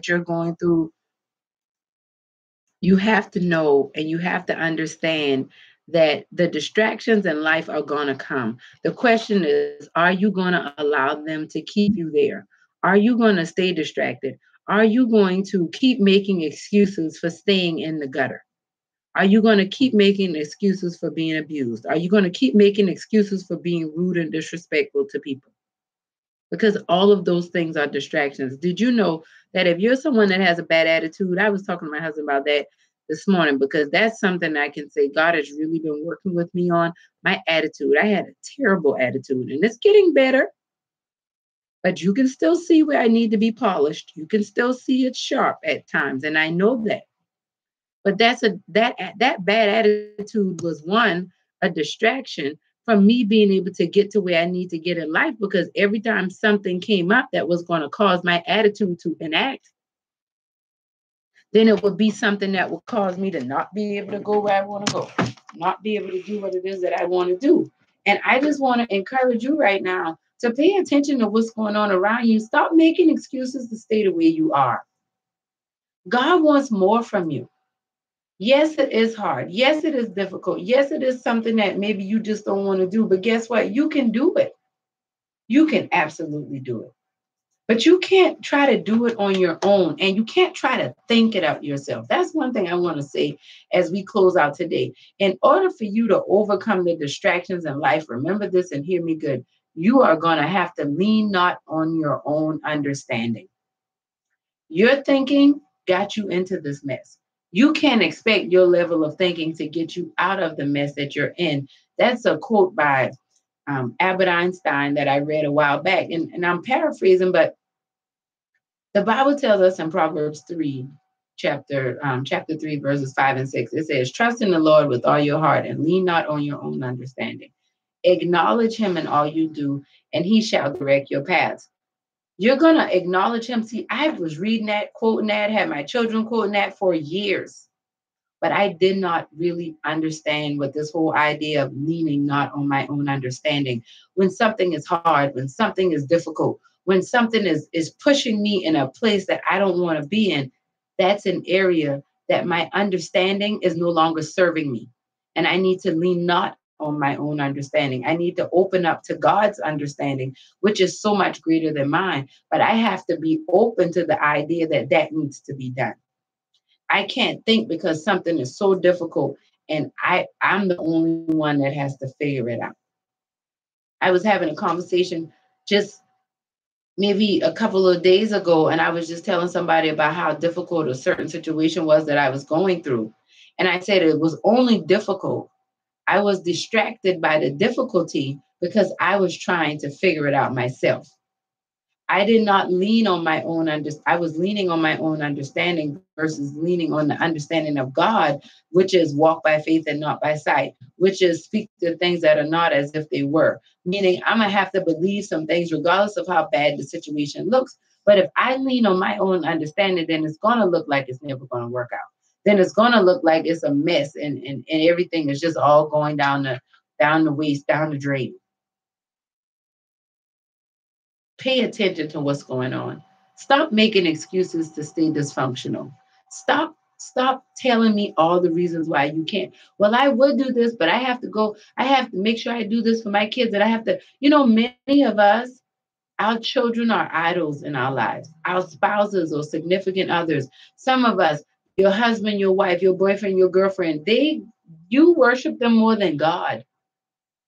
that you're going through, you have to know and you have to understand that the distractions in life are going to come. The question is, are you going to allow them to keep you there? Are you going to stay distracted? Are you going to keep making excuses for staying in the gutter? Are you going to keep making excuses for being abused? Are you going to keep making excuses for being rude and disrespectful to people? Because all of those things are distractions. Did you know that if you're someone that has a bad attitude, I was talking to my husband about that this morning, because that's something I can say God has really been working with me on. My attitude. I had a terrible attitude, and it's getting better, but you can still see where I need to be polished. You can still see it sharp at times, and I know that. But that bad attitude was a distraction from me being able to get to where I need to get in life, because every time something came up that was going to cause my attitude to enact, then it would be something that would cause me to not be able to go where I want to go, not be able to do what it is that I want to do. And I just want to encourage you right now to pay attention to what's going on around you. Stop making excuses to stay the way you are. God wants more from you. Yes, it is hard. Yes, it is difficult. Yes, it is something that maybe you just don't want to do. But guess what? You can do it. You can absolutely do it. But you can't try to do it on your own, and you can't try to think it out yourself. That's one thing I want to say as we close out today. In order for you to overcome the distractions in life, remember this and hear me good. You are going to have to lean not on your own understanding. Your thinking got you into this mess. You can't expect your level of thinking to get you out of the mess that you're in. That's a quote by Albert Einstein that I read a while back. And I'm paraphrasing, but the Bible tells us in Proverbs 3, chapter 3, verses 5 and 6, it says, trust in the Lord with all your heart and lean not on your own understanding. Acknowledge him in all you do, and he shall direct your paths. You're going to acknowledge him. See, I was reading that, quoting that, had my children quoting that for years. But I did not really understand what this whole idea of leaning not on my own understanding. When something is hard, when something is difficult, when something is pushing me in a place that I don't want to be in, that's an area that my understanding is no longer serving me. And I need to lean not on my own understanding. I need to open up to God's understanding, which is so much greater than mine. But I have to be open to the idea that that needs to be done. I can't think because something is so difficult and I'm the only one that has to figure it out. I was having a conversation just maybe a couple of days ago, and I was just telling somebody about how difficult a certain situation was that I was going through. And I said it was only difficult. I was distracted by the difficulty because I was trying to figure it out myself. I did not lean on my own I was leaning on my own understanding versus leaning on the understanding of God, which is walk by faith and not by sight, which is speak to things that are not as if they were. Meaning I'm going to have to believe some things regardless of how bad the situation looks. But if I lean on my own understanding, then it's going to look like it's never going to work out. Then it's going to look like it's a mess and everything is just all going down the waist, down the drain. Pay attention to what's going on. Stop making excuses to stay dysfunctional. Stop telling me all the reasons why you can't. Well, I would do this, but I have to go. I have to make sure I do this for my kids. And I have to, many of us, our children are idols in our lives, our spouses or significant others. Some of us, your husband, your wife, your boyfriend, your girlfriend, you worship them more than God.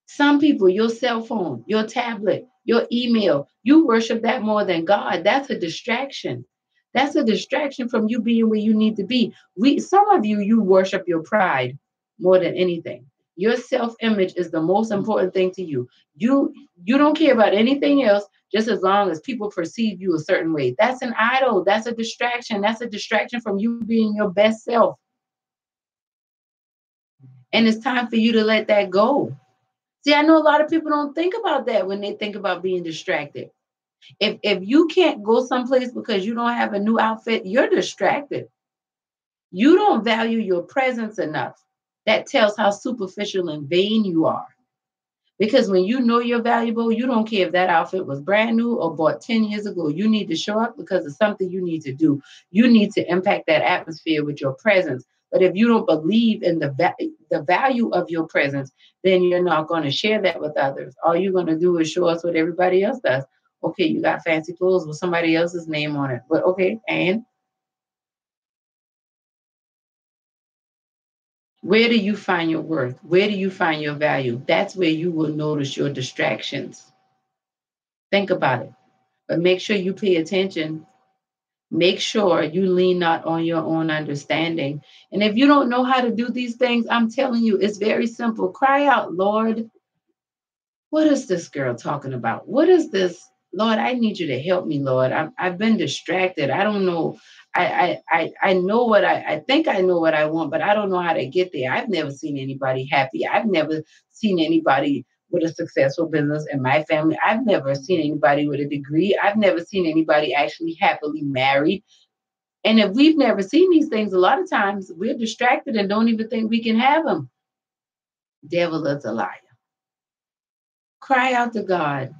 Some people, your cell phone, your tablet, your email, you worship that more than God. That's a distraction. That's a distraction from you being where you need to be. Some of you worship your pride more than anything. Your self-image is the most important thing to you. You don't care about anything else, just as long as people perceive you a certain way. That's an idol. That's a distraction. That's a distraction from you being your best self. And it's time for you to let that go. See, I know a lot of people don't think about that when they think about being distracted. If you can't go someplace because you don't have a new outfit, you're distracted. You don't value your presence enough. That tells how superficial and vain you are. Because when you know you're valuable, you don't care if that outfit was brand new or bought 10 years ago. You need to show up because it's something you need to do. You need to impact that atmosphere with your presence. But if you don't believe in the value of your presence, then you're not going to share that with others. All you're going to do is show us what everybody else does. Okay, you got fancy clothes with somebody else's name on it. But okay, and where do you find your worth? Where do you find your value? That's where you will notice your distractions. Think about it. But make sure you pay attention. Make sure you lean not on your own understanding. And if you don't know how to do these things, I'm telling you, it's very simple. Cry out, Lord, what is this girl talking about? What is this? Lord, I need you to help me, Lord. I've been distracted. I don't know. I know what I think I know what I want, but I don't know how to get there. I've never seen anybody happy. I've never seen anybody with a successful business in my family. I've never seen anybody with a degree. I've never seen anybody actually happily married. And if we've never seen these things, a lot of times we're distracted and don't even think we can have them. Devil is a liar. Cry out to God.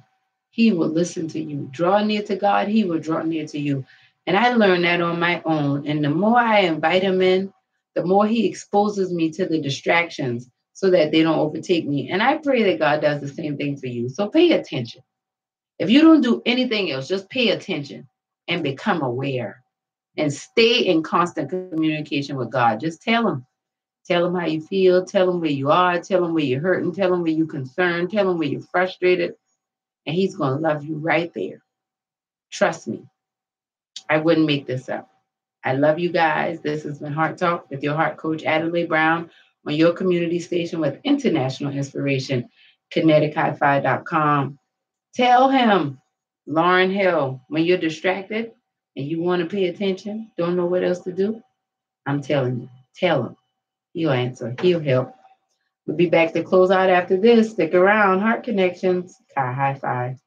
He will listen to you. Draw near to God, He will draw near to you. And I learned that on my own. And the more I invite Him in, the more He exposes me to the distractions so that they don't overtake me. And I pray that God does the same thing for you. So pay attention. If you don't do anything else, just pay attention and become aware and stay in constant communication with God. Just tell Him. Tell Him how you feel. Tell Him where you are. Tell Him where you're hurting. Tell Him where you're concerned. Tell Him where you're frustrated. And He's going to love you right there. Trust me. I wouldn't make this up. I love you guys. This has been Heart Talk with your heart coach, Adelai Brown, on your community station with international inspiration, kinetichifi.com. Tell him, Lauren Hill, when you're distracted and you want to pay attention, don't know what else to do, I'm telling you, tell him. He'll answer. He'll help. We'll be back to close out after this. Stick around. Heart Connections. High five.